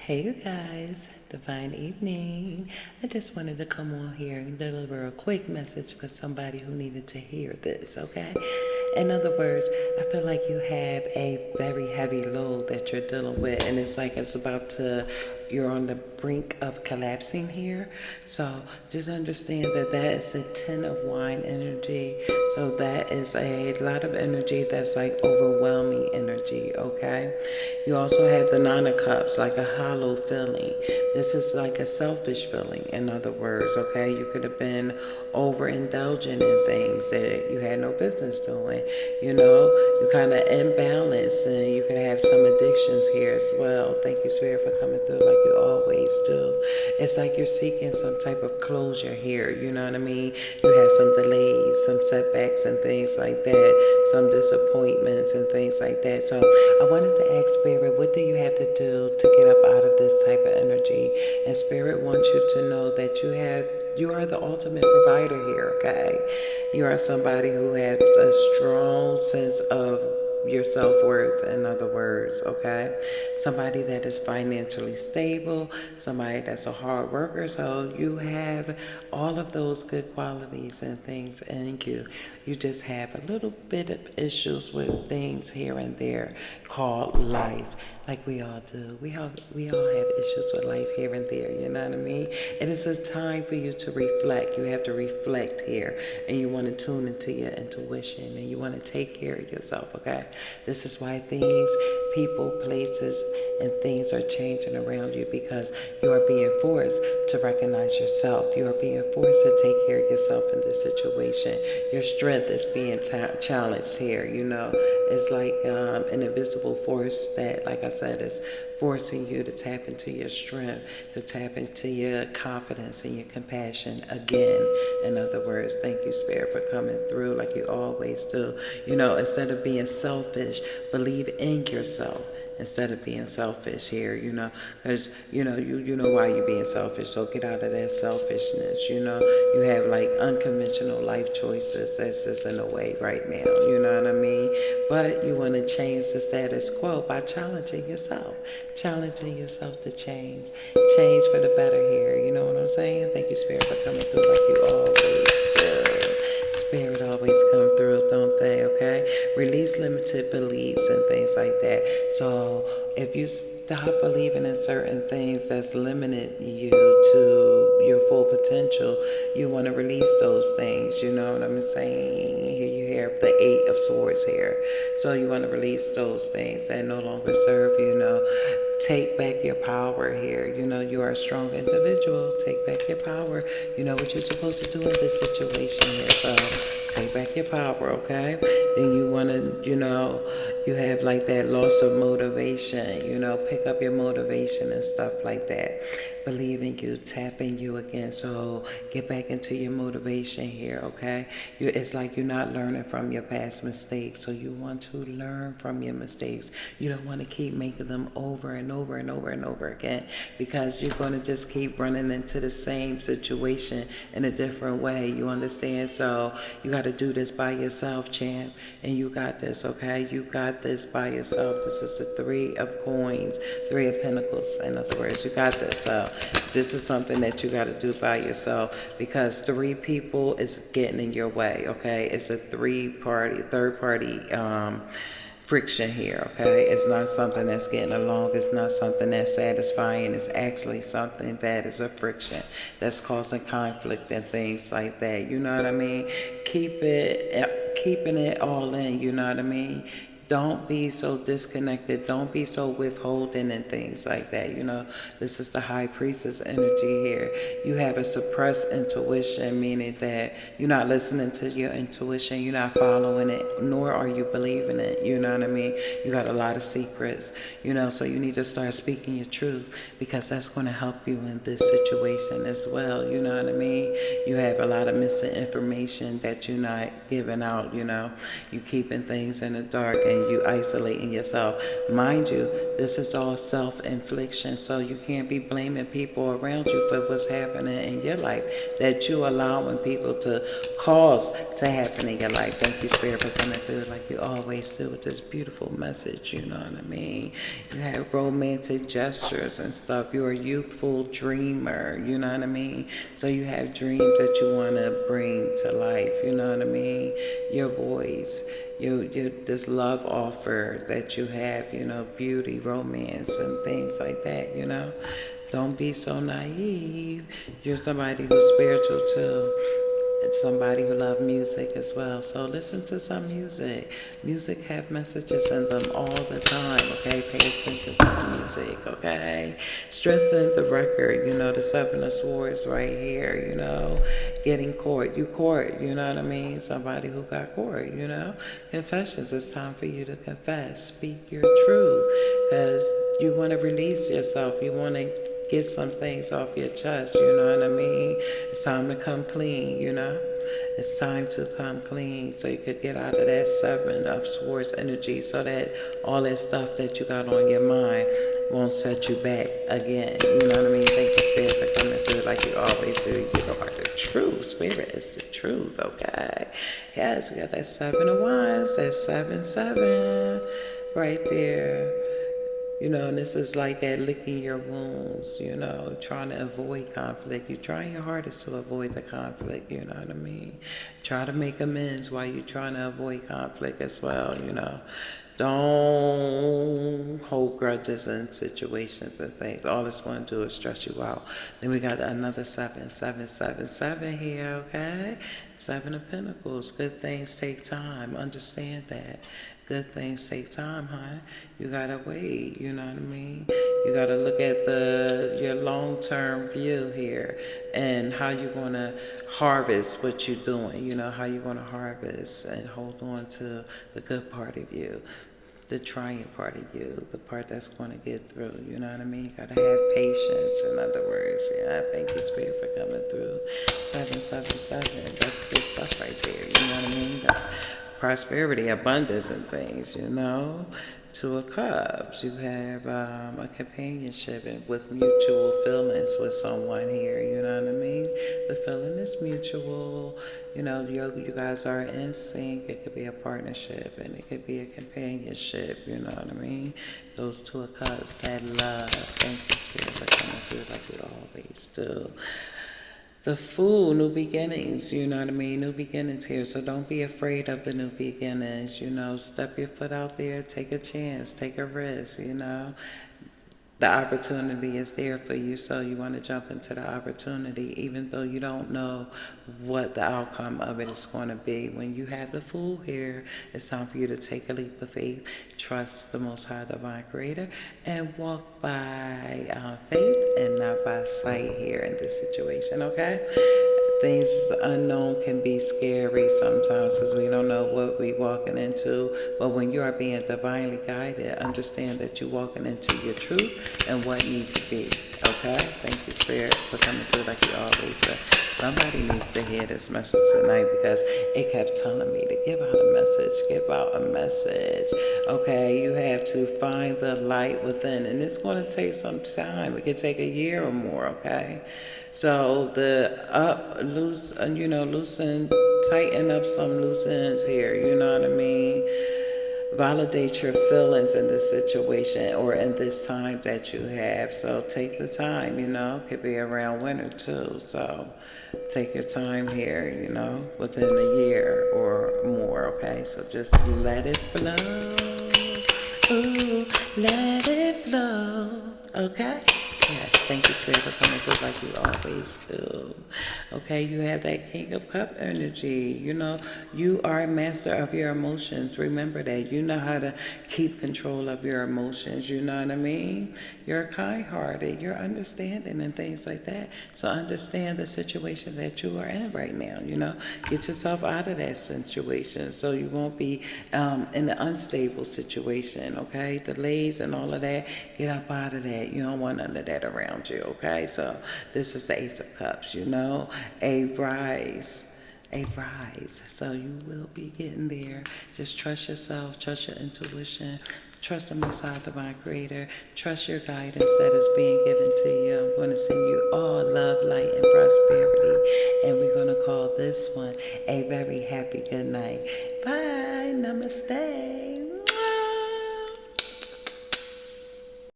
Hey you guys, divine evening. I just wanted to come on here and deliver a quick message for somebody who needed to hear this, okay? In other words, I feel like you have a very heavy load that you're dealing with, and it's like you're on the brink of collapsing here. So just understand that that is the 10 of wine energy. So that is a lot of energy that's like overwhelming energy, okay? You also have the Nine of Cups, like a hollow feeling. This is like a selfish feeling, in other words, okay? You could have been overindulgent in things that you had no business doing. You kind of imbalanced, and you could have some addictions here as well. Thank you, Spirit, for coming through like you always do. It's like you're seeking some type of closure here, you know what I mean? You have some delays, some setbacks, and things like that, some disappointments, and things like that. So I wanted to ask Spirit, what do you have to do to get up out of this type of energy? And Spirit wants you to know that you are the ultimate provider here, okay? You are somebody who has a strong sense of your self-worth, in other words, okay? Somebody that is financially stable, somebody that's a hard worker. So you have all of those good qualities and things in you. You just have a little bit of issues with things here and there called life, like we all do. We all have issues with life here and there, you know what I mean? And it's a time for you to reflect. You have to reflect here, and you want to tune into your intuition, and you want to take care of yourself, okay? This is why things, people, places, and things are changing around you, because you are being forced to recognize yourself. You are being forced to take care of yourself in this situation. Your strength is being challenged here, you know. It's like an invisible force that, like I said, is forcing you to tap into your strength, to tap into your confidence and your compassion again. In other words, thank you, Spirit, for coming through like you always do. Instead of being selfish, believe in yourself. Instead of being selfish here, because you know why you're being selfish. So get out of that selfishness. You have like unconventional life choices that's just in the way right now. You know what I mean? But you want to change the status quo by challenging yourself to change for the better here. You know what I'm saying? Thank you, Spirit, for coming through like you always do. Spirit always come through, don't they? Okay? Release limited beliefs and things like that. So if you stop believing in certain things that's limited you to your full potential, you want to release those things. You know what I'm saying? Here you hear the Eight of Swords here. So you want to release those things that no longer serve you. Take back your power here. You are a strong individual. Take back your power. You know what you're supposed to do in this situation here. So take back your power, okay? Then you want to, you have like that loss of motivation. Pick up your motivation and stuff like that. Believe in you, tap in you again. So get back into your motivation here, okay? It's like you're not learning from your past mistakes. So you want to learn from your mistakes. You don't want to keep making them over and over and over and over again, because you're going to just keep running into the same situation in a different way. You understand? So you got to do this by yourself, champ. And you got this, okay? You got this by yourself. This is the Three of Coins, Three of Pentacles. In other words, you got this. So this is something that you got to do by yourself, because three people is getting in your way, okay? It's a third party friction here, okay? It's not something that's getting along. It's not something that's satisfying. It's actually something that is a friction that's causing conflict and things like that. You know what I mean? Keeping it all in. You know what I mean? Don't be so disconnected. Don't be so withholding and things like that. This is the High Priestess energy here. You have a suppressed intuition, meaning that you're not listening to your intuition. You're not following it, nor are you believing it. You know what I mean? You got a lot of secrets, so you need to start speaking your truth, because that's going to help you in this situation as well. You know what I mean? You have a lot of missing information that you're not giving out. You keeping things in the dark, and you isolating yourself. Mind you, This is all self-infliction, so you can't be blaming people around you for what's happening in your life that you allowing people to cause to happen in your life. Thank you, Spirit, for coming through like you always do with this beautiful message, you know what I mean? You have romantic gestures and stuff. You're a youthful dreamer, you know what I mean? So you have dreams that you want to bring to life, you know what I mean? Your voice, you this love offer that you have, you know, beauty, romance, and things like that, you know. Don't be so naive. You're somebody who's spiritual too. It's somebody who loves music as well. So listen to some music. Music have messages in them all the time, okay? Pay attention to the music, okay? Strengthen the record, you know, the Seven of Swords right here, you know. Getting court, you court, you know what I mean? Somebody who got court, you know. Confessions, it's time for you to confess. Speak your truth, because you want to release yourself. You want to get some things off your chest, you know what I mean? It's time to come clean, you know? It's time to come clean so you could get out of that Seven of Swords energy so that all that stuff that you got on your mind won't set you back again. You know what I mean? Thank you, Spirit, for coming through like you always do. You are the truth. Spirit is the truth, okay? Yes, we got that Seven of Wands, that 7-7 right there. You know, and this is like that licking your wounds, you know, trying to avoid conflict. You're trying your hardest to avoid the conflict, you know what I mean? Try to make amends while you're trying to avoid conflict as well, you know. Don't hold grudges in situations and things. All it's going to do is stress you out. Then we got another 7 here, okay? 7 of Pentacles. Good things take time. Understand that. Good things take time, huh? You gotta wait, you know what I mean? You gotta look at your long-term view here and how you're gonna harvest what you're doing, you know, how you're gonna harvest and hold on to the good part of you, the trying part of you, the part that's gonna get through, you know what I mean? You gotta have patience, in other words. Yeah, thank you, Spirit, for coming through. 777, that's good stuff right there, you know what I mean? That's prosperity, abundance, and things, you know. Two of Cups, you have a companionship with mutual feelings with someone here, you know what I mean? The feeling is mutual, you know, you guys are in sync. It could be a partnership and it could be a companionship, you know what I mean? Those Two of Cups, that love. Thank you, Spirit, for coming through like you always do. The Fool, new beginnings, you know what I mean? New beginnings here. So don't be afraid of the new beginnings, you know. Step your foot out there, take a chance, take a risk, you know. The opportunity is there for you, so you want to jump into the opportunity, even though you don't know what the outcome of it is going to be. When you have the Fool here, it's time for you to take a leap of faith, trust the Most High Divine Creator, and walk by faith and not by sight here in this situation, okay? Things unknown can be scary sometimes because we don't know what we're walking into. But when you are being divinely guided, understand that you're walking into your truth and what needs to be. Okay? Thank you, Spirit, for coming through like you always say. Somebody needs to hear this message tonight because it kept telling me to give out a message, give out a message. Okay? You have to find the light within, and it's going to take some time. It could take a year or more, okay? So the loosen, tighten up some loose ends here, you know what I mean? Validate your feelings in this situation or in this time that you have. So take the time, you know, could be around winter too. So take your time here, you know, within a year or more, okay? So just let it flow. Ooh, let it flow, okay? Yes, thank you, Spirit, for coming through like you always do. Okay, you have that King of Cup energy. You know, you are a master of your emotions. Remember that. You know how to keep control of your emotions. You know what I mean? You're kind-hearted. You're understanding and things like that. So understand the situation that you are in right now. You know, get yourself out of that situation so you won't be in an unstable situation. Okay, delays and all of that. Get up out of that. You don't want none of that around you, okay? So this is the Ace of Cups, you know, a rise. So you will be getting there. Just trust yourself, trust your intuition, Trust the Most High Divine Creator. Trust your guidance that is being given to you. I'm going to send you all love, light, and prosperity. And we're going to call this one a very happy good night. Bye. Namaste.